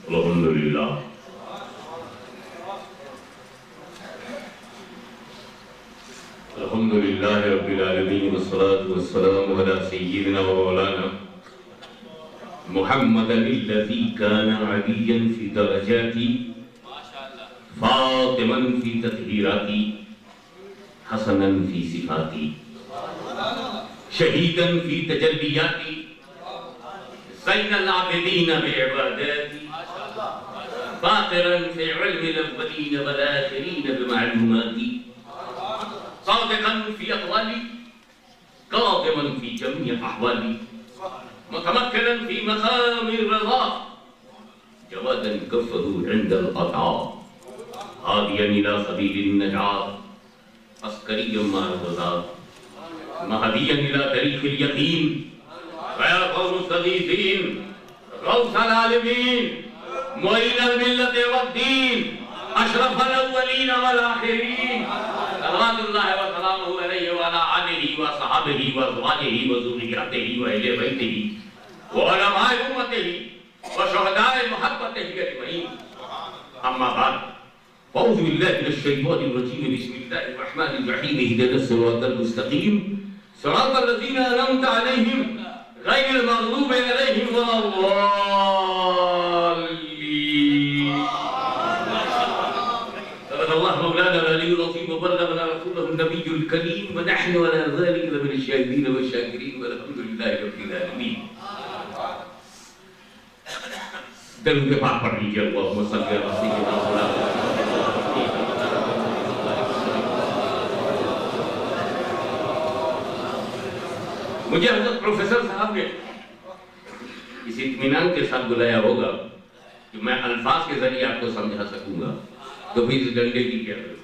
الحمدللہ الحمدللہ رب العالمین والصلاة والسلام علی سیدنا و مولانا محمد الذی کان علیا فی درجاتی فاطما فی تطہیراتی حسنا فی صفاتی شہیدا فی تجلیاتی زین العابدین بعباداتی فاطرا فی علم الاولین والآخرین بمعلوماتی صادقا في أقوالي قاطما في جميع أحوالي متمكنا في مقام الرضا جوادا كفه عند القطع هاديا إلى سبيل النجاة عسكريا مع الغزاة مهديا إلى طريق اليقين ويا قوم مستغيثين غوث العالمين معين الملة والدين أشرف الأولين والآخرين صلوات اللہ وسلامہ علیہ وعلى آلہ وصحابہ وازواجہ وذریتہ وأہل بیتہ وعلماء امتہ وشہداء محبتہ اجمعین اما بعد فاعوذ باللہ من الشیطان الرجیم بسم اللہ الرحمن الرحیم اهدنا الصراط المستقیم صراط الذین انعمت علیہم غیر المغضوب علیہم ولا الضالین الله مولانا العلي العظيم وبلغنا رسوله النبي الكريم ونحن على ذلك لمن الشاهدين والشاكرين والحمد لله رب العالمين. درود پاک پڑھ لیجیے اللهم صل على سيدنا مولانا. مجھے حضرت پروفیسر صاحب نے اس اطمینان کے ساتھ بلایا ہوگا کہ میں الفاظ کے ذریعے آپ کو سمجھا سکوں گا تو بھی اس ڈنڈے کی کیا ضرورت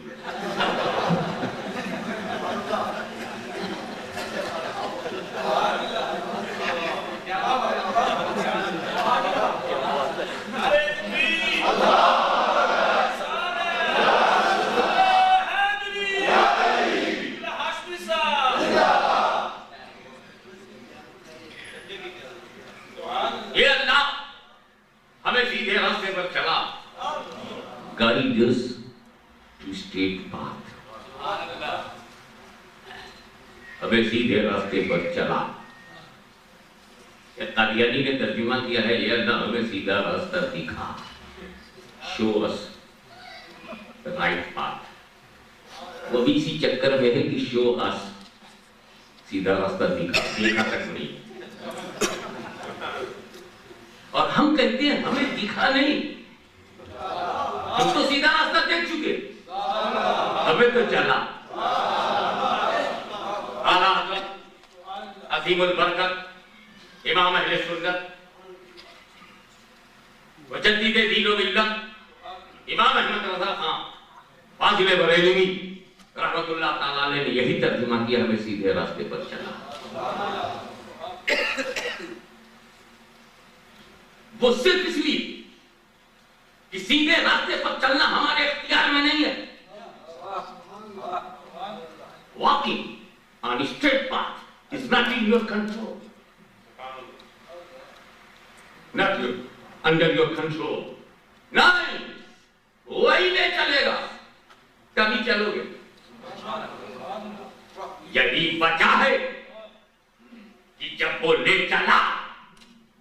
یہ اللہ ہمیں سیدھے راستے پر چلا guide us to straight path. ہمیں سیدھے راستے پر چلا. قادیانی نے ترجمہ کیا ہے یا اللہ ہمیں سیدھا راستہ دکھا. Show us the right path. وہ بھی اسی چکر میں ہے کہ show us سیدھا راستہ دکھا. دیکھا تک نہیں. اور ہم کہتے ہیں ہمیں دکھا نہیں. ہم تو سیدھا راستہ دیکھ چکے ہمیں تو چلا. اعلیٰ حضرت عظیم البرکت امام اہل سنت مجدد دین و ملت امام احمد رضا خان فاضل بریلوی رحمت اللہ تعالیٰ نے یہی ترجمہ کیا ہمیں سیدھے راستے پر چلا. وہ صرف اس لیے کہ سیدھے راستے پر چلنا ہمارے اختیار میں نہیں ہے. Walking on a straight path is not in your control. Not under your control. نہیں وہی لے چلے گا کبھی چلو گے. یہی وجہ ہے کہ جب وہ لے چلا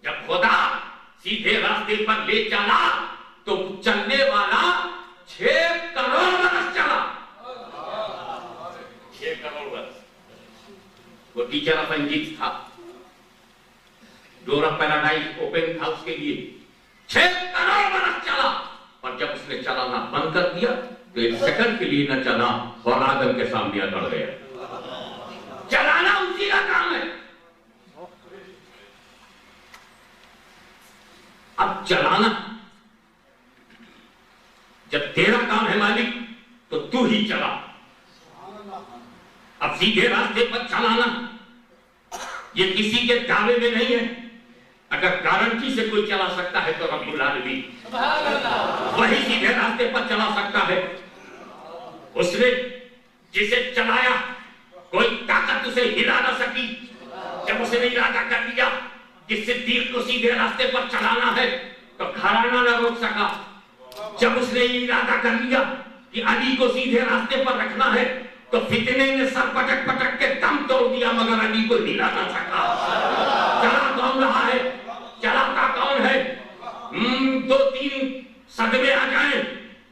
جب خدا سیدھے راستے پر لے چلا تو چلنے والا 6 کروڑ برس چلا. 6 کروڑ برس. وہ ٹیچر آف انجینئرز تھا. ڈور آف پیراڈائز اوپن تھا اس کے لیے. 6 کروڑ برس چلا. اور جب اس نے چلانا بند کر دیا تو 1 سیکنڈ کے لیے نہ چلا اور آدم کے سامنے اڑ گیا. چلانا اسی کا کام ہے. اب چلانا جب تیرا کام ہے مالک تو ہی چلا. اب سیدھے راستے پر چلانا یہ کسی کے دعوے میں نہیں ہے. اگر گارنٹی سے کوئی چلا سکتا ہے تو رب العالمین وہی سیدھے راستے پر چلا سکتا ہے. اس نے جسے چلایا کوئی طاقت اسے ہلا نہ سکی. جب اس نے ارادہ کر دیا کہ صدیق کو سیدھے راستے پر چلانا ہے تو گھرانہ نہ روک سکا. جب اس نے ارادہ کر لیا کہ علی کو سیدھے راستے پر رکھنا ہے تو فتنے نے سر پٹک پٹک کے دم توڑ دیا مگر علی کو ہلا نہ سکا. چلا کون رہا ہے؟ چلاتا کون ہے؟ 2-3 صدمے آ جائیں,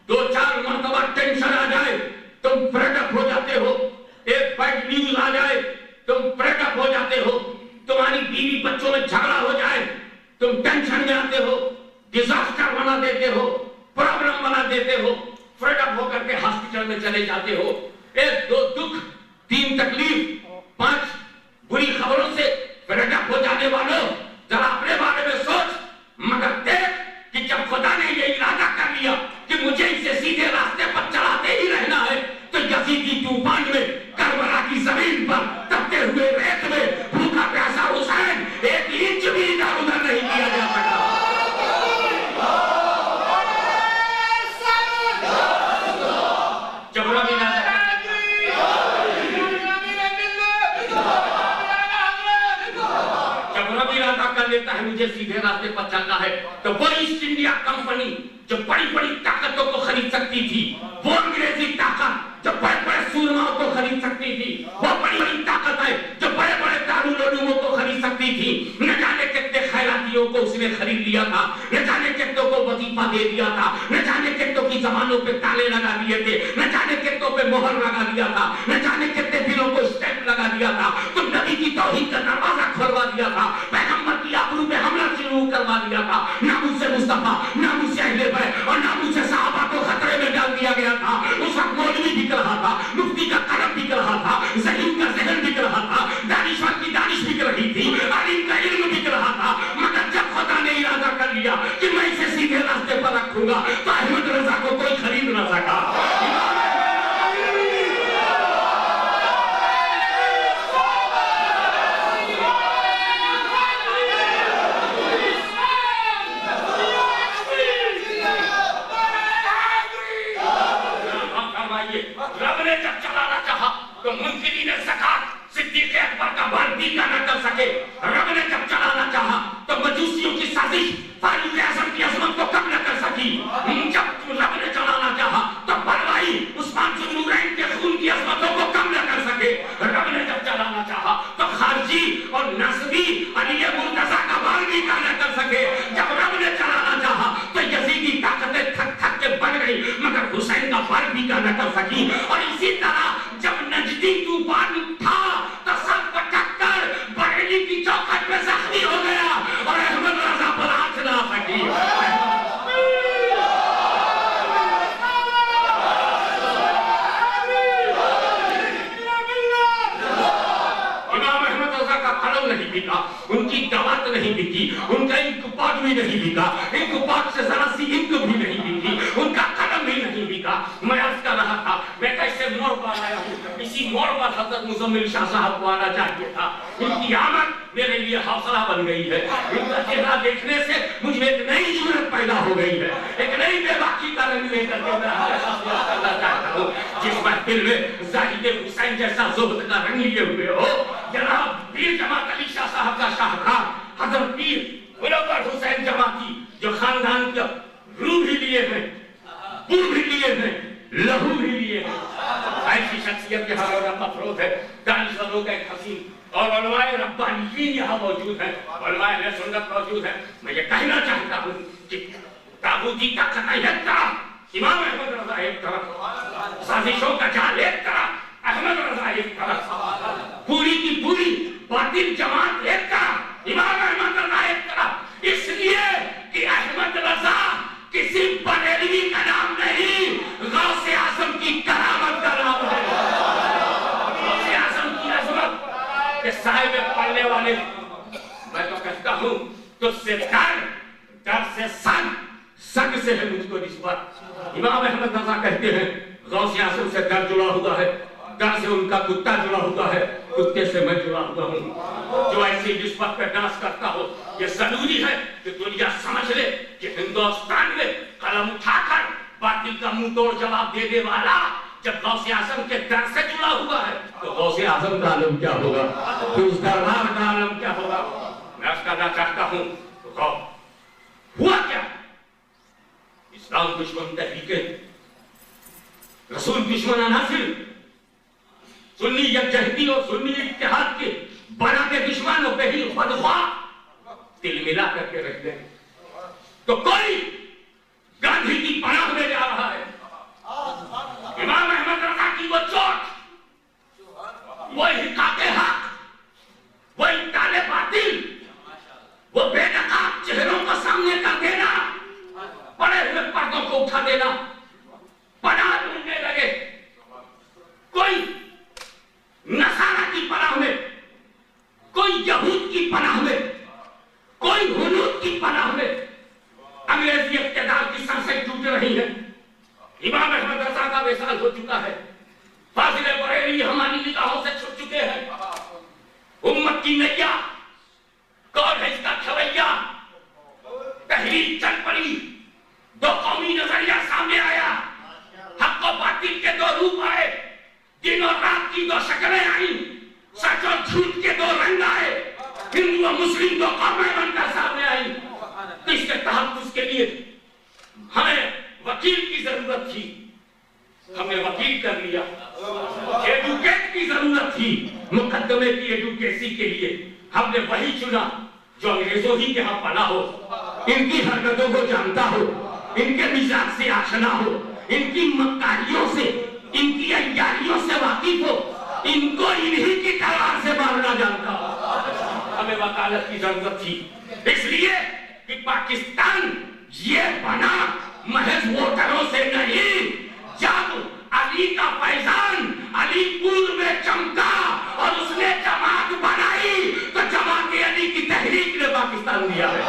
2-4 مرتبہ ٹینشن آ جائے, تم فریڈ اپ ہو جاتے ہو. ایک بیڈ نیوز آ جائے تم فریڈ اپ ہو جاتے ہو. تمہاری بیوی بچوں میں جھگڑا ہو جائے تم ٹینشن میں آتے ہو, ڈیزاسٹر بنا دیتے ہو, پرابلم بنا دیتے ہو, فریڈ اپ ہو کر کے ہاسپٹل میں چلے جاتے ہو. 1-2 دکھ, 3 تکلیف, 5 بری خبروں سے فریڈ اپ ہو جانے والوں ذرا اپنے بارے میں سوچ. مگر دیکھ کہ جب خدا نے یہ ارادہ کر لیا کہ مجھے اسے سیدھے راستے پر چلاتے ہی رہنا ہے تو یزیدی طوفان میں کربلا کی زمین پر تپتے ہوئے ریت میں بھوکا پیاسا حسین 1 انچ بھی ادھر ادھر نہیں کیا جا سکا. جب ربی ارادہ کر لیتا ہے مجھے سیدھے راستے پر چلنا ہے تو وہ ایسٹ انڈیا کمپنی جو بڑی بڑی طاقتوں کو خرید سکتی تھی, وہ انگریزی طاقت جو بڑے بڑے سورماؤں کو خرید سکتی تھی, وہ بڑی بڑی طاقت ہے جو بڑے بڑے دارالعلوموں کو خرید سکتی تھی, نہ جانے کتنے خیراتیوں کو اس نے خرید لیا تھا, نہ جانے کتنوں کو وظیفہ دے دیا تھا, نہ جانے کتنوں کی زبانوں پہ تالے لگا دیے تھے, نہ جانے کتنوں پہ مہر لگا دیا تھا, نہ جانے کتنے دلوں کو اسٹیمپ لگا دیا تھا. تم نبی کی توحید کا دروازہ کھولوا دیا تھا, پیغمبر کی آبرو پہ حملہ شروع کروا دیا تھا, ناموس مصطفیٰ, ناموس اہل بیت اور ناموس صحابہ کو خطرے میں ڈال دیا گیا تھا. اس وقت مولوی بک رہا تھا, مفتی کا قلم بک رہا تھا, ذہین کا ذہن بک رہا تھا, دانشور کی دانش بک رہی تھی, عالم کا علم بک رہا تھا. مگر جب خدا نے ارادہ کر لیا کہ میں اسے سیدھے راستے پر رکھوں گا تو احمد رضا کو کوئی خرید نہ سکا. رب نے جب چلانا چاہا تو منکرین زکات صدیق اکبر کا بال بیکا نہ کر سکے. رب نے جب چلانا چاہا تو مجوسیوں کی سازش فاروق اعظم کی عظمت کو کم نہ کر سکی. جب رب نے چلانا چاہا تو بلوائی عثمان ذو النورین کے خون کی عظمتوں کو کم نہ کر سکے. رب نے جب چلانا چاہا تو خارجی اور نصبی علی مرتضیٰ کا بال بیکا نہ کر سکے. جب رب نے چلانا چاہا تو یزیدی طاقتیں تھک تھک کے بڑھ گئی مگر حسین کا بال بیکا نہ کر سکی. اور اسی طرح جب نجدی طوفان اٹھا تو سب پٹک کر بریلی کی چوکھٹ میں زخمی ہو گیا اور احمد رضا پر آنچ نہ سکی. امام احمد رضا کا قلم نہیں بکا, ان کی دوات نہیں بکی, ان کا انک پاٹ بھی نہیں بکا, انک پاٹ سے ذرا سی انک بھی نہیں بکی, ان کا قلم بھی نہیں بکا. میں عرض کر رہا تھا میں کیسے موڑ پر آیا ہوں, اسی موڑ پر حضرت مزمل شاہ صاحب کو آنا چاہیے تھا. ان کی آمد میرے لیے حوصلہ بن گئی ہے. ان کا چہرہ دیکھنے سے مجھ میں ایک نئی جرأت پیدا ہو گئی ہے, ایک نئی بے باکی کا رنگ لے کر کے میں کرنا چاہتا ہوں. جس محفل میں زاہد حسین جیسا زہد کا رنگ لیے ہوئے ہو جناب پیر جماعت علی شاہ صاحب کا شاہکار حضرت پیر منور حسین جماعتی جو خاندان کا روح بھی لیے ہیں, پور بھی لیے ہیں, لہو بھی لیے ہیں, ایسی شخصیت کے ہر اور مفروض ہے. دانشوروں کا ایک حسین اور علماء ربانیین یہاں موجود ہیں, علماء اہل سنت موجود ہیں. میں یہ کہنا چاہتا ہوں کہ طاغوتی طاقت ایک طرف, امام احمد رضا ایک طرف, سازشوں کا جال ایک طرف, احمد رضا ایک طرف, پوری کی پوری باطل جماعت ایک طرف, امام احمد رضا ایک طرف. اس لیے کہ احمد رضا کسی بریلوی کا نام نہیں, غوث اعظم کی کرامت کا نام ہے. غوث اعظم کی عظمت کے سائے میں پڑنے والے میں تو کہتا ہوں تو سے ڈر سے سگ سے ہے مجھ کو نسبت. امام احمد رضا کہتے ہیں غوث اعظم سے ڈر جڑا ہوا ہے, ڈر سے ان کا کتا جڑا ہوا ہے, کتے سے میں جڑا ہوا ہوں. جو ایسی نسبت پہ ڈانس کرتا ہو یہ ضروری ہے کہ دنیا سمجھ لے کہ ہندوستان میں قلم اٹھا کر باطل کا منہ توڑ جواب دے والا جب غوث اعظم کے در سے جڑا ہوا ہے تو غوث اعظم کا عالم کیا ہوگا, تو اس دربار کا عالم کیا ہوگا. میں اس کا نہ چاہتا ہوں. ہوا کیا اسلام دشمن تحریکیں، رسول دشمن عناصر، سنی یکجہتی اور سنی اتحاد کے بنا کے دشمنوں پہ ہی خودخواہ دل ملا کر کے رکھ دیں تو کوئی گاندھی کی پناہ میں جا رہا ہے، امام احمد رضا کی وہ چوٹ، وہ حقاق حق، وہ انکار باطل، وہ بے نقاب چہروں کو سامنے کر دینا، پڑے ہوئے پردوں کو اٹھا دینا، پناہ ڈھونڈنے لگے، کوئی نصارہ کی پناہ میں، کوئی یہود کی پناہ میں، کوئی ہنود کی پناہ میں، انگریزی اقتدار کی سر سے ٹوٹ رہی ہے۔ امام احمد رضا کا وصال ہو چکا ہے، فاضل بریلوی ہماری نگاہوں سے چھپ چکے ہیں، امت کی نیا کون ہے اس کا کھویا؟ تحریک چل پڑی، دو قومی نظریہ سامنے آیا، حق و باطل کے دو روپ آئے، دن اور رات کی دو شکلیں آئیں، سچ اور جھوٹ کے دو رنگ آئے، ہندو اور مسلم دو قومیں بن کر سامنے آئیں۔ تو اس کے تحفظ کے لیے ہمیں وکیل کی ضرورت تھی، ہم نے وکیل کر لیا، ایڈوکیٹ کی ضرورت تھی مقدمے کی ایڈوکیسی کے لیے، ہم نے وہی چنا جو انگریزوں ہی کے ہاں پناہ ہو، ان کی حرکتوں کو جانتا ہو، ان کے مزاج سے آشنا ہو، ان کی مکاریوں سے، ان کی عیاریوں سے واقف ہو، ان کو انہی کی تلوار سے مارنا جانتا ہو۔ ہمیں وکالت کی ضرورت تھی، اس لیے کہ پاکستان یہ بنا محض ووٹروں سے نہیں، جب علی کا فیضان علی پور میں چمکا اور اس نے جماعت بنائی تو جماعت علی کی تحریک نے پاکستان دیا ہے۔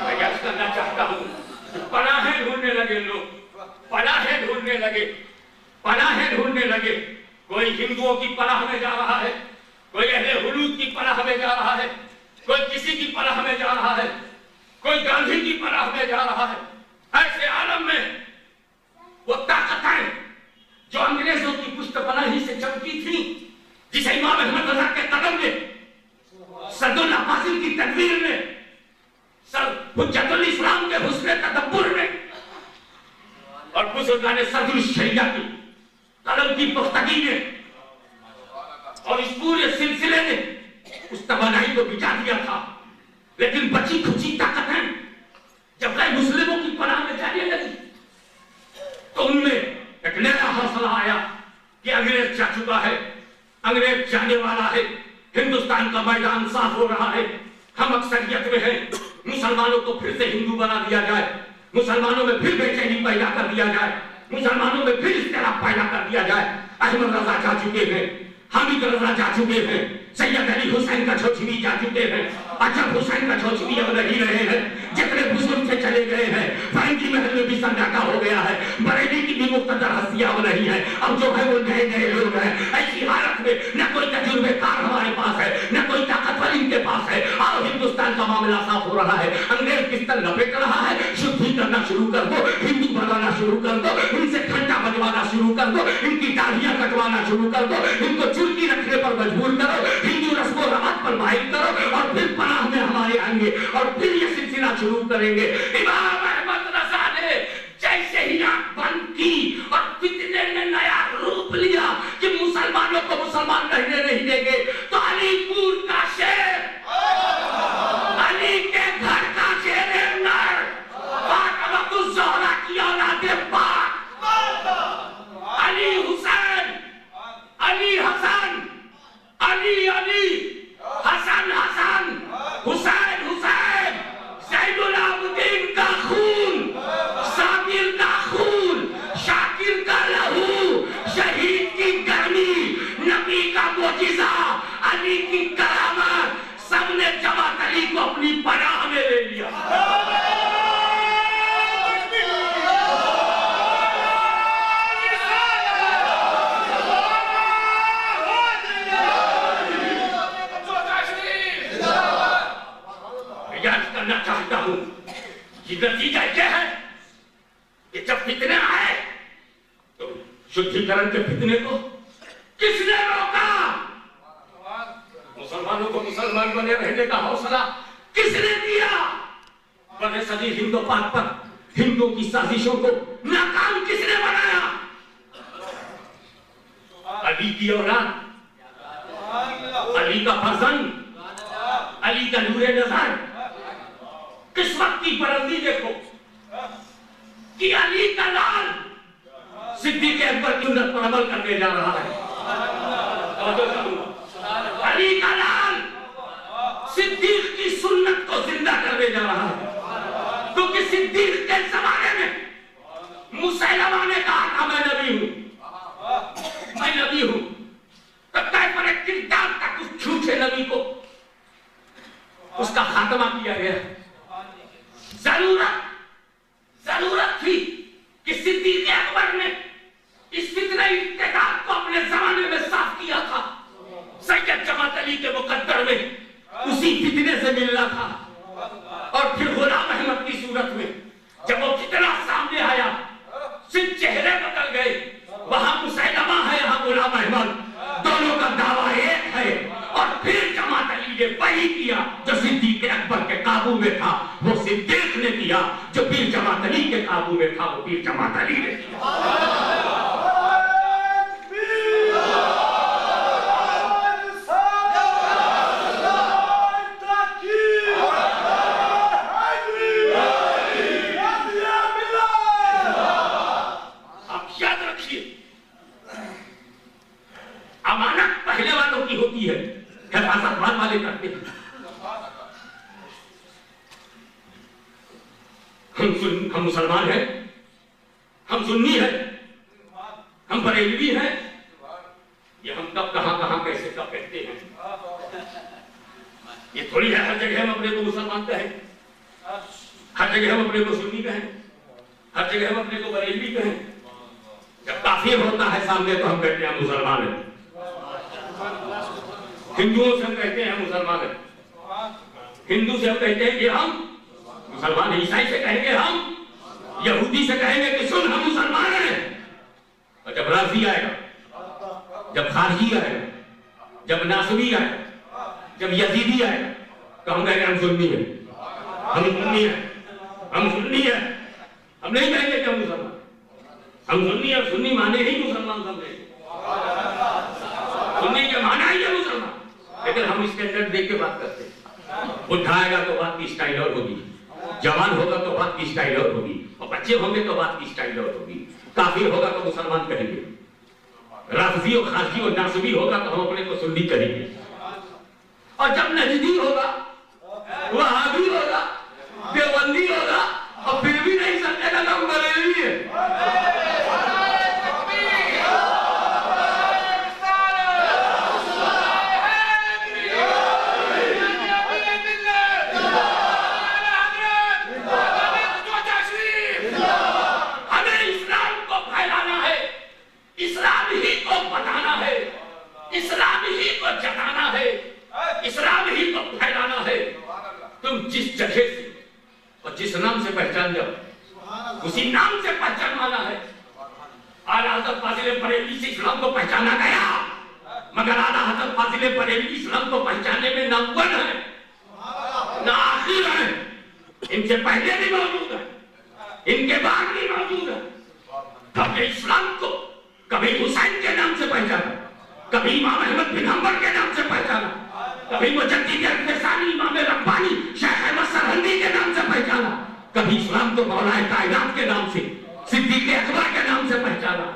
میں یاد کرنا چاہتا ہوں، پناہیں ڈھونڈنے لگے لوگ، پناہیں ڈھونڈنے لگے، پناہیں ڈھونڈنے لگے، کوئی ہندوؤں کی پناہ میں جا رہا ہے، کوئی اہل حدود کی پناہ میں جا رہا ہے، کوئی کسی کی پناہ میں جا رہا ہے، کوئی گاندھی کی پناہ میں جا رہا ہے۔ ایسے عالم میں وہ طاقتیں جو انگریزوں کی پشت پناہی سے چمکی تھی، جسے امام احمد رضا کے قدم نے، سعداللہ فاضل کی تدبیر نے، حجت الاسلام کے حسن تدبر نے اور بزرگان صدر الشریعہ کی قلم کی پختگی نے اور اس پورے سلسلے نے اس توانائی کو بچا دیا تھا، لیکن بچی کھچی طاقتیں جب غیر مسلموں کی پناہ میں جانے لگی تو ان میں ایک نیا حوصلہ آیا کہ انگریز جا چکا ہے، انگریز جانے والا ہے، ہندوستان کا میدان صاف ہو رہا ہے، ہم اکثریت میں ہیں، مسلمانوں کو پھر سے ہندو بنا دیا جائے، مسلمانوں میں پھر بے چینی پیدا کر دیا جائے، مسلمانوں میں پھر اختلاف پیدا کر دیا جائے۔ احمد رضا جا چکے ہیں، حامد رضا جا چکے ہیں، سید علی حسین کا چھوچھوی جا چکے ہیں، اجب حسین کا چھوچھوی اب نہیں رہے ہیں، جتنے بزرگ سے چلے گئے ہیں، فرنگی محل میں بھی سنجاقہ ہو گیا ہے، بریلی کی بھی مقتدر ہستیاں اب نہیں ہیں، اب جو ہے وہ نئے نئے لوگ ہیں۔ ایسی حالت میں نہ کوئی تجربے کار ہمارے پاس ہے، نہ کوئی طاقتور ان کے پاس ہے، اور ہندوستان کا معاملہ صاف ہو رہا ہے، انگریز پستل لپیٹ رہا ہے، شدھی کرنا شروع کر دو، ہندو بنانا شروع کر دو، ان سے گھنٹا بجوانا شروع کر دو، ان کی داڑھیاں کٹوانا شروع کر دو، ان کو چرکی رکھنے پر مجبور کرو، ہندو رسم و رواج پر مائل کرو، اور پھر پناہ میں ہمارے آئیں گے اور پھر یہ سلسلہ شروع کریں گے۔ امام احمد رضا نے جیسے ہی آنکھ بند کی اور فتنے نے نیا روپ لیا کہ مسلمانوں کو مسلمان رہنے نہیں دیں گے، تو علی پور کا شیر، علی کے گھر کا شیر نر، فاطمہ الزہرا کی اولاد پاک، علی حسین، علی حسن، علی علی، حسن حسن، حسین حسین، زین العابدین کا خون، صابر کا خون، شاکر کا لہو، شہید کی گرمی، نبی کا معجزہ، علی کی کرامت، سب نے جماعت علی کو اپنی پناہ میں لے لیا۔ کرنا چاہتا ہوں کہ نتیجہ یہ ہے کہ جب فتنے آئے تو شدھی کرن کے فتنے کو کس نے روکا؟ مسلمانوں کو مسلمان بنے رہنے کا حوصلہ کس نے دیا؟ بڑے صدی ہند و پاک پر ہندوؤں کی سازشوں کو ناکام کس نے بنایا؟ علی کی اولاد، علی کا فرزند، علی کا نور نظر، قسمت کی بلندی دیکھو کہ علی کا لال صدیق اکبر کی سنت پر عمل کرنے جا رہا ہے۔ علی کا لال صدیق کی سنت کو زندہ کرنے جا رہا ہے، کیونکہ صدیق کے زمانے میں مسیلمہ نے کہا تھا میں نبی ہوں، میں نبی ہوں، تو طے پر ایک کردار تک اس جھوٹے نبی کو اس کا خاتمہ کیا گیا۔ ضرورت تھی کہ صدیق اکبر نے اس فتنہ ارتداد کو اپنے زمانے میں صاف کیا تھا۔ سید جماعت علی کے مقدر میں اسی فتنے سے ملنا تھا، اور پھر غلام احمد کی صورت میں جب وہ فتنہ سامنے آیا صرف چہرے بدل گئے، وہاں مسیلمہ ہے یہاں غلام احمد، دونوں کا دعویٰ ایک ہے۔ اور پھر جماعت علی نے وہی کیا جو صدیق اکبر کے قابو میں تھا وہ صدیق نے کیا، جو پیر جماعت علی کے قابو میں تھا وہ پیر جماعت علی نے کیا۔ امانت پہلے والوں کی ہوتی ہے، حفاظت بعد والے کرتے ہیں۔ ہم مسلمان ہیں، ہم سنی ہیں، ہم بریلوی ہیں، یہ ہم کب کہاں کیسے کب کہتے ہیں؟ یہ تھوڑی ہے ہر جگہ ہم اپنے کو مسلمان کہیں، ہر جگہ ہم اپنے کو سنی کہیں، ہر جگہ ہم اپنے کو بریلوی کہیں۔ جب کافر ہوتا ہے سامنے تو ہم کہتے ہیں مسلمان ہیں، ہندوؤں سے ہم کہتے ہیں ہم مسلمان ہیں، ہندو سے ہم کہتے ہیں کہ ہم مسلمان ہیں، عیسائی سے کہیں گے ہم، یہودی سے کہیں گے کہ سن ہم مسلمان ہیں۔ اور جب رافضی آئے گا، جب خارجی آئے گا، جب ناصبی آئے گا، جب یزیدی آئے گا تو ہم کہیں گے ہم سنی ہیں، ہم سنی ہیں، ہم سنی ہیں، ہم نہیں کہیں گے کہ ہم مسلمان، ہم سنی ہیں۔ سنی مانے ہی مسلمان سمجھیں، سنی کے مانا ہی ہے مسلمان، لیکن ہم اس کے اندر دیکھ کے بات کرتے ہیں۔ اٹھائے گا تو بات کی اسٹائل اور ہوگی، جوان ہوگا تو بات کی اسٹائل اور ہوگی، اور بچے ہوں گے تو بات کی اسٹائل اور ہوگی۔ کافر ہوگا تو مسلمان کہیں گے، رافضی اور خارجی اور ناصبی ہوگا تو ہم اپنے کو سنی کہیں گے، اور جب نجدی ہوگا، وہابی ہوگا، دیوبندی ہوگا، اور پھر بھی نہیں سمجھے گا کہ ہم بریلوی ہیں۔ اسلام ہی کو جتانا ہے، اسلام ہی کو پھیلانا ہے۔ تم جس جگہ سے اور جس نام سے پہچان جاؤ اسی نام سے پہچانوانا ہے۔ اعلیٰ حضرت فاضل بریلوی سے اسلام کو پہچانا گیا، مگر اعلیٰ حضرت فاضل بریلوی اسلام کو پہچانے میں نہ اول ہے نہ آخر ہے، ان سے پہلے بھی موجود ہے، ان کے بعد بھی موجود ہے۔ ہم نے اسلام کو کبھی حسین کے نام سے پہچانا، کبھی امام احمد بن حنبل کے نام سے پہچانا، کبھی مجدد الفسانی امام ربانی شیخ احمد سرہندی کے نام سے پہچانا، کبھی اسلام کو مولا کائنات کے نام سے صدیق اکبر کے نام سے پہچانا،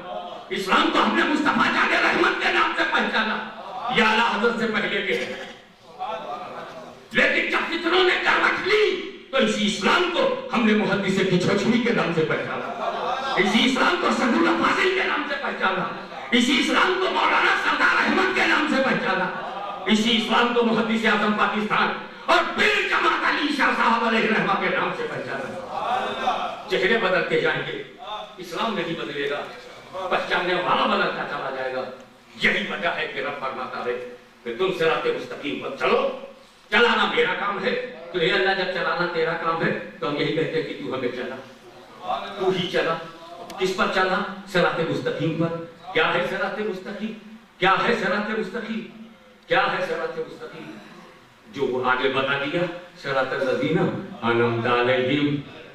اسلام کو ہم نے مصطفیٰ جان رحمت کے نام سے پہچانا، یہ اعلیٰ حضرت سے پہلے کے ہیں۔ لیکن جب فتنوں نے کروٹ لی تو اسی اسلام کو ہم نے محدث کچھوچھوی کے نام سے پہچانا، اسی اسلام کو سید اللہ فاضل کے نام سے پہچانا، اسی اسلام کو مولانا سردار احمد کے نام سے پہچانا، اسی اسلام کو محدث اعظم پاکستان اور پھر جماعت علی شاہ صاحب علیہ رحمہ کے نام سے پہچانا۔ چہرے بدلتے جائیں گے، اسلام نہیں بدلے گا، پہچاننے والا بدلتا چلا جائے گا۔ یہی وجہ ہے کہ رب فرماتا ہے کہ تم صراط مستقیم پر چلو، چلانا میرا کام ہے۔ تو اے اللہ جب چلانا تیرا کام ہے تو ہم یہی کہتے ہیں کہ تو ہمیں چلا، تو ہی چلا۔ کس پر چلا؟ صراط مستقیم پر۔ کیا ہے صراط مستقیم؟ کیا ہے صراط مستقیم؟ کیا ہے صراط مستقیم؟ جو وہ آگے بتا دیا، صراط الذین انعمت علیہم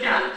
4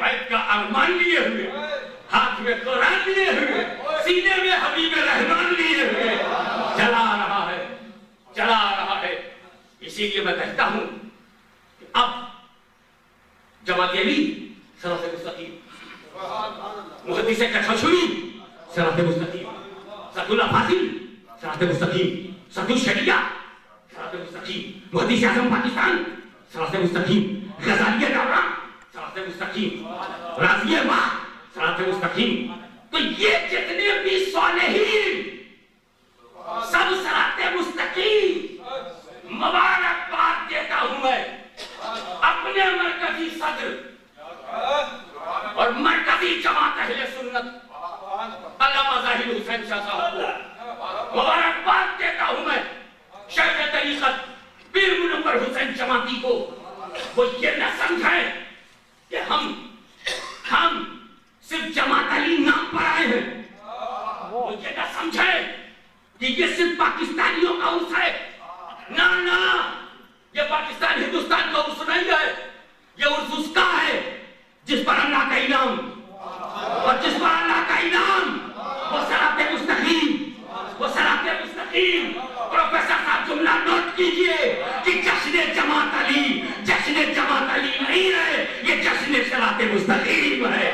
بیت کا ارمان لیے ہوئے، ہاتھ میں قرآن لیے ہوئے، سینے میں حبیب رحمان لیے ہوئے چلا رہا ہے، چلا رہا ہے۔ اسی لیے میں کہتا ہوں کہ اب جماعت علی صراط مستقیم، محدث کچھوی صراط مستقیم، سعد اللہ فاضل صراط مستقیم، سعد الشریعہ صراط مستقیم، محدث اعظم پاکستان صراط مستقیم، غزالی دورہ صراط مستقیم، راضی ماہ صراط مستقیم۔ تو یہ جتنے بھی صالحین سب صراط مستقیم۔ مبارکباد دیتا ہوں میں اپنے مرکزی صدر اور مرکزی جماعت اہل سنت علامہ ظاہر حسین شاہ صاحب کو مبارکباد دیتا ہوں میں، شیخ طریقت پیر منور حسین جماعتی کو۔ وہ یہ نہ سمجھائیں کہ ہم صرف جماعت علی نام پر آئے ہیں، وہ یہ نہ سمجھیں کہ یہ صرف پاکستانیوں کا عرص ہے۔ نہ یہ پاکستان ہندوستان کا عرص نہیں ہے، یہ عرص اس کا ہے جس پر اللہ کا انعام، اور جس پر اللہ کا انعام وہ صراط مستقیم، وہ صراط مستقیم۔ پروفیسر صاحب جملہ نوٹ کیجئے کہ جشن جماعت علی نہیں ہے، یہ جشن صراط مستقیم ہے۔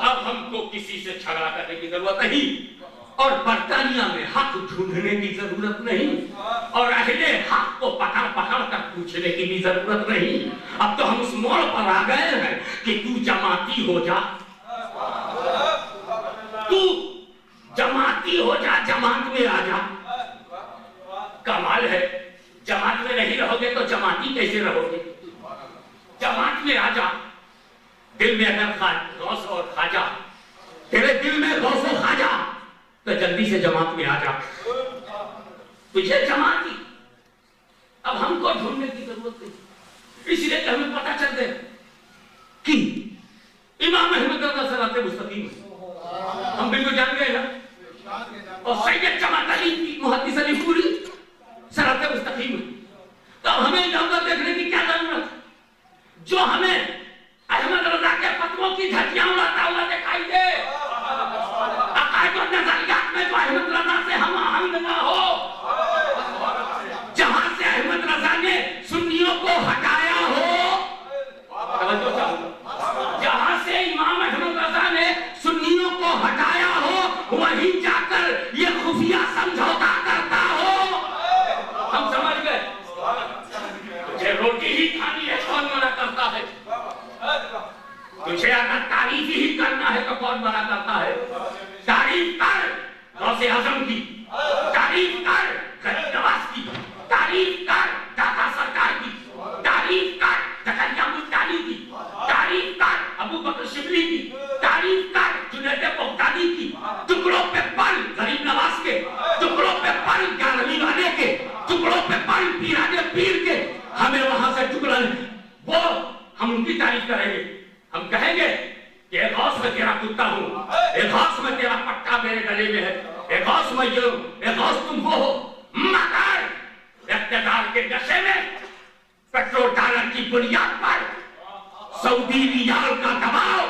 اب ہم کو کسی سے جھگڑا کرنے کی ضرورت نہیں، اور برطانیہ میں حق ڈھونڈنے کی ضرورت نہیں، اور اہل حق کو پکڑ کر پوچھنے کی بھی ضرورت نہیں۔ اب تو ہم اس موڑ پر آ گئے ہیں کہ تو جماعتی ہو جا، تو جماعتی ہو جا، جماعت میں آ جا۔ کمال ہے، جماعت میں نہیں رہو گے تو جماعتی کیسے رہو گے؟ جماعت میں آ جا۔ دل میں اگر غوث اور خواجہ، تیرے دل میں غوث و خواجہ، تو جلدی سے جماعت میں آ جا۔ تجھے جماعتی اب ہم کو ڈھونڈنے کی ضرورت نہیں، اس لیے کہ ہمیں پتہ چل گیا کہ امام احمد رضا صراط مستقیم ہے، ہم بالکل جان گئے نا۔ اور سید جماعت علی کی محدث علی پوری صراط مستقیم ہے۔ تو اب ہمیں ادھر دیکھنے کی کیا ضرورت ہے؟ جو ہمیں احمد رضا کے فتووں کی دھجیاں اڑاتا ہوا دکھائی دے، عقائد و نظریات میں جو احمد رضا سے ہم آہنگ نہ ہو، جہاں سے احمد رضا نے سنیوں کو ہٹایا ہو، جہاں سے امام احمد رضا نے سنیوں کو ہٹایا ہو، وہیں جا کر یہ خفیہ سمجھوتا کرتا ہو۔ ہم سمجھ گئے، تجھے روٹی ہی کھانی ہے کون منع کرتا ہے؟ تجھے اگر تعریف ہی کرنا ہے تو کون منع کرتا ہے؟ تعریف کر غوث اعظم کی، تعریف کر غریب نواز کی، تعریف کر داتا سرکار کی، تعریف کر زکریا ملتانی کی، تعریف کر ابو بکر شبلی کی، تعریف کر جنید بغدادی کی۔ ٹکڑوں پہ پل غریب نواز کے، ٹکڑوں پہ پل گیارہویں والے کے، ٹکڑوں پہ پل پیرانے پیر کے۔ ہمیں وہاں سے ٹکڑا وہ ہم ان کی تعریف کریں گے، ہم کہیں گے کہ اے غوث میں تیرا کتا ہوں، اے غوث میں تیرا پٹا میرے گلے میں ہے، اے غوث میں یہ ہوں، اے غوث تم وہ ہو۔ مگر اقتدار کے نشے میں پیٹرول ڈالر کی بنیاد پر سعودی ریال کا دباؤ،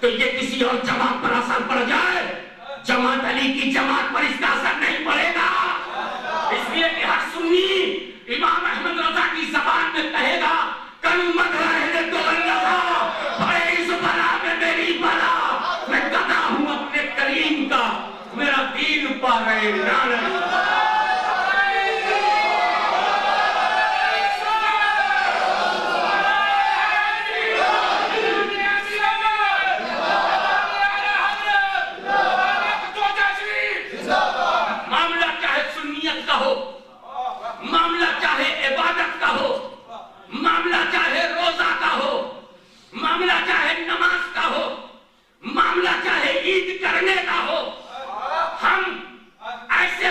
تو یہ کسی اور جماعت پر اثر پڑ جائے، جماعت علی کی جماعت پر اس کا اثر نہیں پڑے گا۔ اس لیے کہ ہر سنی امام احمد رضا کی زبان میں کہے گا کلمت رہنے تو اللہ، بڑے اس بلا میں میری بلا، میں گدا ہوں اپنے کریم کا، میرا دین پا رہے نالے۔ معاملہ چاہے سنیت کا ہو، معاملہ چاہے عبادت کا ہو، معاملہ چاہے روزہ کا ہو، معاملہ چاہے نماز کا ہو، معاملہ چاہے عید کرنے کا ہو، ہم ایسے